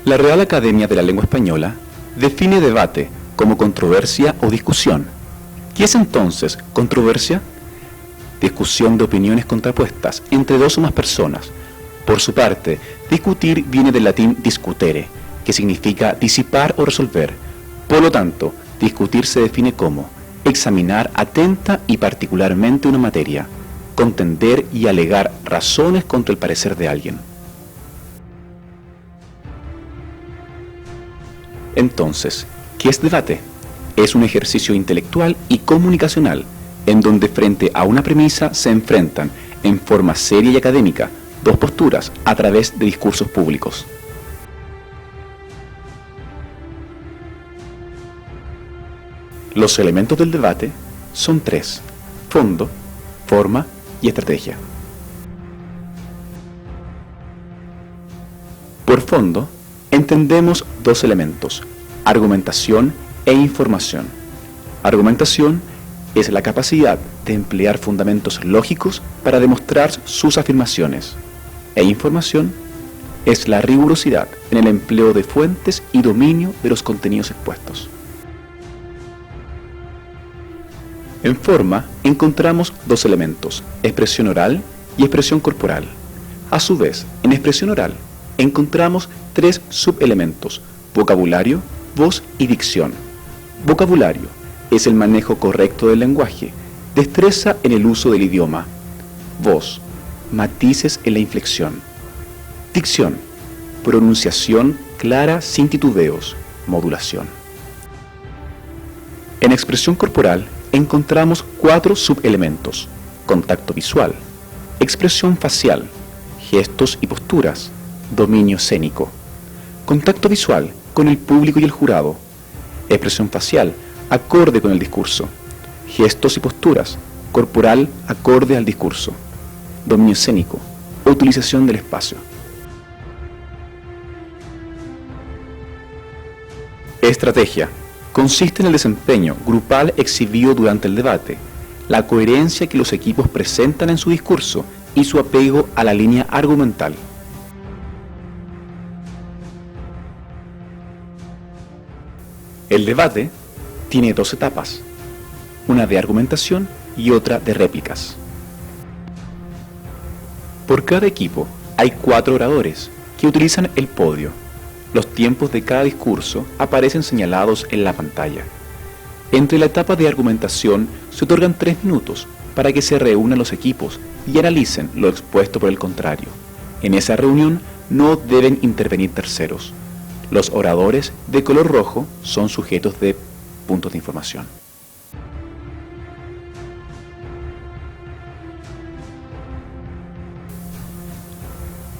La Real Academia de la Lengua Española define debate como controversia o discusión. ¿Qué es entonces controversia? Discusión de opiniones contrapuestas entre dos o más personas. Por su parte, discutir viene del latín discutere, que significa disipar o resolver. Por lo tanto, discutir se define como examinar atenta y particularmente una materia, contender y alegar razones contra el parecer de alguien. Entonces, ¿qué es debate? Es un ejercicio intelectual y comunicacional, en donde frente a una premisa se enfrentan, en forma seria y académica, dos posturas a través de discursos públicos. Los elementos del debate son tres: fondo, forma y estrategia. Por fondo, entendemos dos elementos: argumentación e información. Argumentación es la capacidad de emplear fundamentos lógicos para demostrar sus afirmaciones, e información es la rigurosidad en el empleo de fuentes y dominio de los contenidos expuestos. En forma encontramos dos elementos: expresión oral y expresión corporal. A su vez, en expresión oral encontramos tres subelementos: vocabulario, voz y dicción. Vocabulario es el manejo correcto del lenguaje, destreza en el uso del idioma. Voz, matices en la inflexión. Dicción, pronunciación clara sin titubeos, modulación. En expresión corporal encontramos cuatro subelementos: contacto visual, expresión facial, gestos y posturas, dominio escénico. Contacto visual con el público y el jurado, expresión facial acorde con el discurso, gestos y posturas, corporal acorde al discurso, dominio escénico, utilización del espacio. Estrategia consiste en el desempeño grupal exhibido durante el debate, la coherencia que los equipos presentan en su discurso y su apego a la línea argumental. El debate tiene dos etapas, una de argumentación y otra de réplicas. Por cada equipo hay 4 oradores que utilizan el podio. Los tiempos de cada discurso aparecen señalados en la pantalla. Entre la etapa de argumentación se otorgan 3 minutos para que se reúnan los equipos y analicen lo expuesto por el contrario. En esa reunión no deben intervenir terceros. Los oradores de color rojo son sujetos de puntos de información.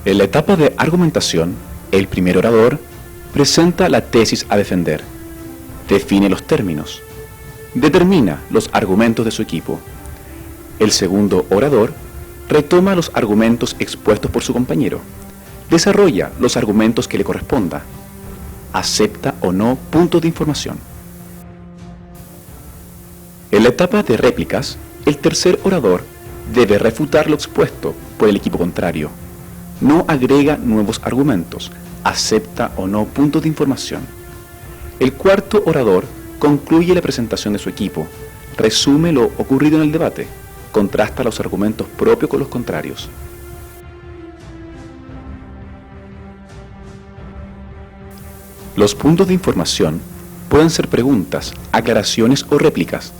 En la etapa de argumentación, el primer orador presenta la tesis a defender, define los términos, determina los argumentos de su equipo. El segundo orador retoma los argumentos expuestos por su compañero, desarrolla los argumentos que le corresponda, acepta o no puntos de información. En la etapa de réplicas, el tercer orador debe refutar lo expuesto por el equipo contrario. No agrega nuevos argumentos, acepta o no puntos de información. El cuarto orador concluye la presentación de su equipo, resume lo ocurrido en el debate, contrasta los argumentos propios con los contrarios. Los puntos de información pueden ser preguntas, aclaraciones o réplicas.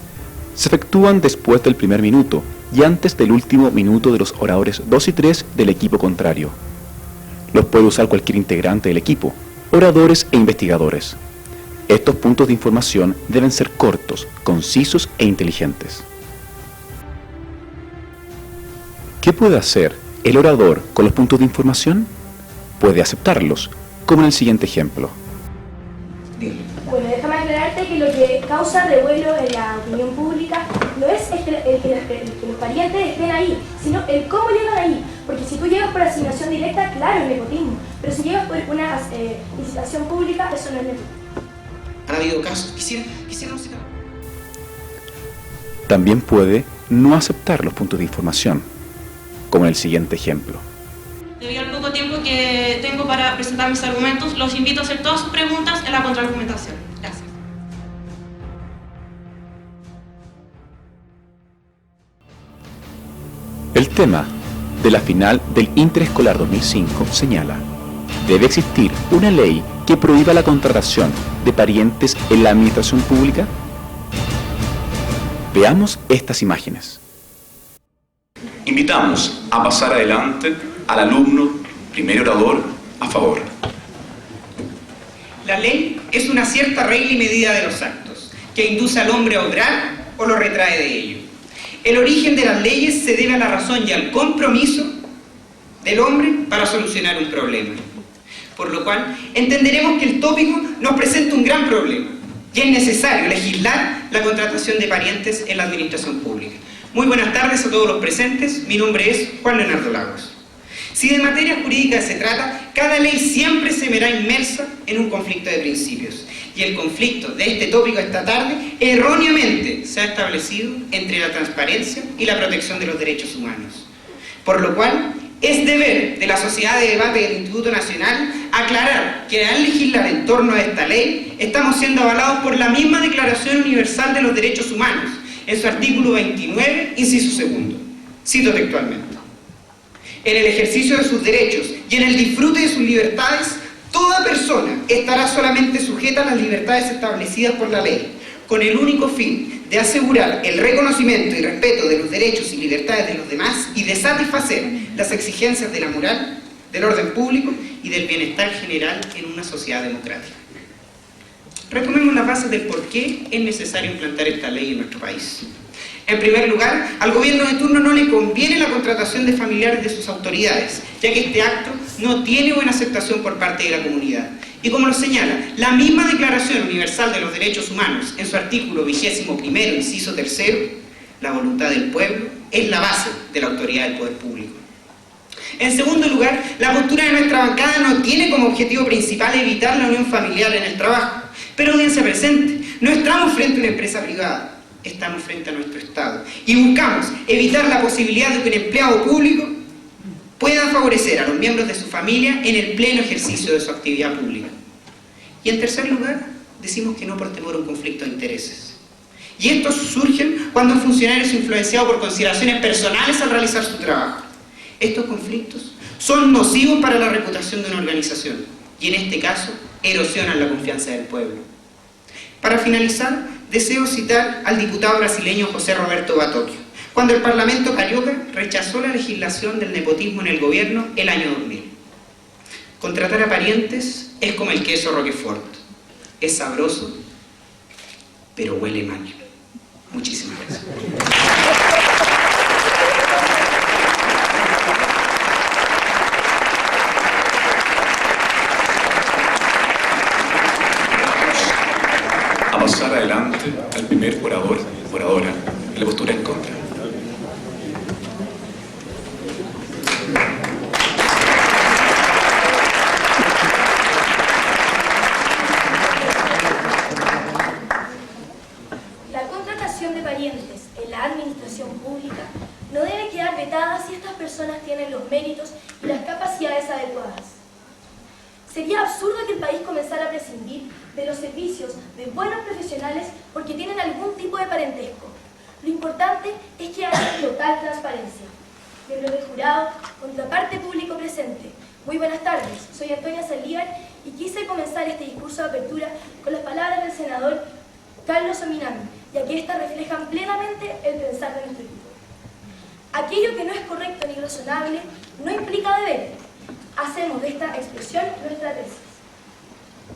Se efectúan después del primer minuto y antes del último minuto de los oradores 2 y 3 del equipo contrario. Los puede usar cualquier integrante del equipo, oradores e investigadores. Estos puntos de información deben ser cortos, concisos e inteligentes. ¿Qué puede hacer el orador con los puntos de información? Puede aceptarlos, como en el siguiente ejemplo. Bueno, déjame aclararte que lo que causa revuelo en la opinión pública no es el que los parientes estén ahí, sino el cómo llegan ahí. Porque si tú llegas por asignación directa, claro, es nepotismo. Pero si llegas por una licitación pública, eso no es nepotismo. Han habido casos. Quisiera no sé. También puede no aceptar los puntos de información, como en el siguiente ejemplo. Debido al poco tiempo que tengo para presentar mis argumentos, los invito a hacer todas sus preguntas en la contraargumentación. Gracias. El tema de la final del Interescolar 2005 señala: ¿debe existir una ley que prohíba la contratación de parientes en la administración pública? Veamos estas imágenes. Invitamos a pasar adelante al alumno, primer orador, a favor. La ley es una cierta regla y medida de los actos, que induce al hombre a obrar o lo retrae de ello. El origen de las leyes se debe a la razón y al compromiso del hombre para solucionar un problema. Por lo cual, entenderemos que el tópico nos presenta un gran problema y es necesario legislar la contratación de parientes en la administración pública. Muy buenas tardes a todos los presentes, mi nombre es Juan Leonardo Lagos. Si de materia jurídica se trata, cada ley siempre se verá inmersa en un conflicto de principios. Y el conflicto de este tópico esta tarde erróneamente se ha establecido entre la transparencia y la protección de los derechos humanos. Por lo cual, es deber de la Sociedad de Debate del Instituto Nacional aclarar que al legislar en torno a esta ley, estamos siendo avalados por la misma Declaración Universal de los Derechos Humanos, en su artículo 29, inciso segundo. Cito textualmente: en el ejercicio de sus derechos y en el disfrute de sus libertades, toda persona estará solamente sujeta a las libertades establecidas por la ley, con el único fin de asegurar el reconocimiento y respeto de los derechos y libertades de los demás y de satisfacer las exigencias de la moral, del orden público y del bienestar general en una sociedad democrática. Retomemos las bases del por qué es necesario implantar esta ley en nuestro país. En primer lugar, al gobierno de turno no le conviene la contratación de familiares de sus autoridades, ya que este acto no tiene buena aceptación por parte de la comunidad. Y como lo señala la misma Declaración Universal de los Derechos Humanos, en su artículo 21º, inciso 3, la voluntad del pueblo es la base de la autoridad del poder público. En segundo lugar, la postura de nuestra bancada no tiene como objetivo principal evitar la unión familiar en el trabajo. Pero audiencia presente, no estamos frente a una empresa privada. Estamos frente a nuestro Estado y buscamos evitar la posibilidad de que un empleado público pueda favorecer a los miembros de su familia en el pleno ejercicio de su actividad pública. Y en tercer lugar, decimos que no por temor a un conflicto de intereses. Y estos surgen cuando un funcionario es influenciado por consideraciones personales al realizar su trabajo. Estos conflictos son nocivos para la reputación de una organización y en este caso erosionan la confianza del pueblo. Para finalizar, deseo citar al diputado brasileño José Roberto Batóquio, cuando el Parlamento carioca rechazó la legislación del nepotismo en el gobierno el año 2000. Contratar a parientes es como el queso Roquefort. Es sabroso, pero huele mal. Muchísimas gracias. Pasar adelante al primer orador, oradora, en la postura en contra. La contratación de parientes en la administración pública no debe quedar vetada si estas personas tienen los méritos y las capacidades adecuadas. Sería absurdo que el país comenzara a prescindir de los servicios de buenos profesionales porque tienen algún tipo de parentesco. Lo importante es que haya total transparencia. Miembros del jurado, contraparte público presente. Muy buenas tardes, soy Antonia Saldívar y quise comenzar este discurso de apertura con las palabras del senador Carlos Ominami, ya que éstas reflejan plenamente el pensar de nuestro equipo. Aquello que no es correcto ni razonable no implica deber. Hacemos de esta expresión nuestra tesis.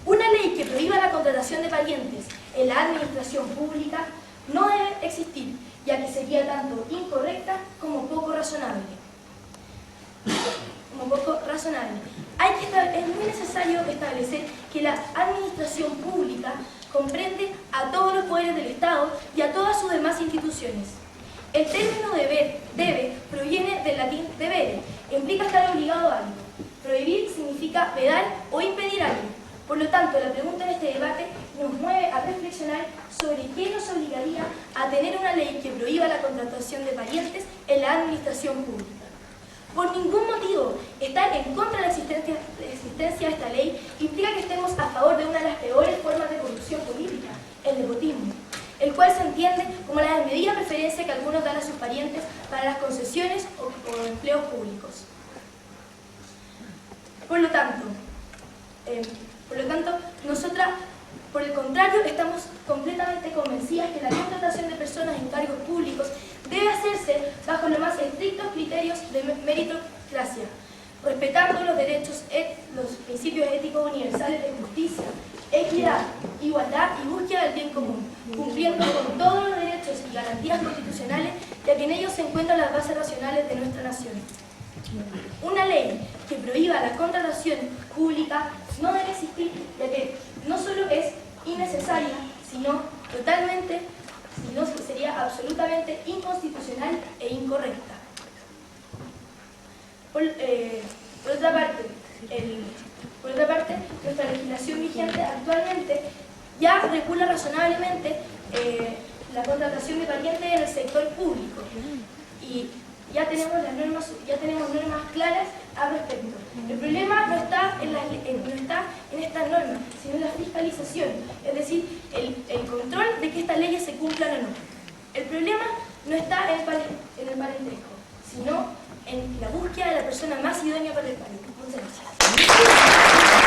Una ley que prohíba la contratación de parientes en la administración pública no debe existir, ya que sería tanto incorrecta como poco razonable. Es muy necesario establecer que la administración pública comprende a todos los poderes del Estado y a todas sus demás instituciones. El término deber, debe, proviene del latín debere, implica estar obligado a algo. Prohibir significa vedar o impedir algo. Por lo tanto, la pregunta en este debate nos mueve a reflexionar sobre qué nos obligaría a tener una ley que prohíba la contratación de parientes en la administración pública. Por ningún motivo estar en contra de la existencia de esta ley implica que estemos a favor de una de las peores formas de corrupción política, el nepotismo, el cual se entiende como la desmedida preferencia que algunos dan a sus parientes para las concesiones o empleos públicos. Por lo tanto, nosotras, por el contrario, estamos completamente convencidas que la contratación de personas en cargos públicos debe hacerse bajo los más estrictos criterios de meritocracia, respetando los derechos, los principios éticos universales de justicia, equidad, igualdad y búsqueda del bien común, cumpliendo con todos los derechos y garantías constitucionales, ya que en ellos se encuentran las bases racionales de nuestra nación. Una ley que prohíba la contratación pública no debe existir, ya que no solo es innecesaria, sino sería absolutamente inconstitucional e incorrecta. Por otra parte, nuestra legislación vigente actualmente ya regula razonablemente la contratación de parientes en el sector público y ya tenemos normas claras al respecto. El problema no está en estas normas, sino en la fiscalización, es decir, el control de que estas leyes se cumplan o no. El problema no está en el parentesco, sino en la búsqueda de la persona más idónea para el cargo. Muchas gracias.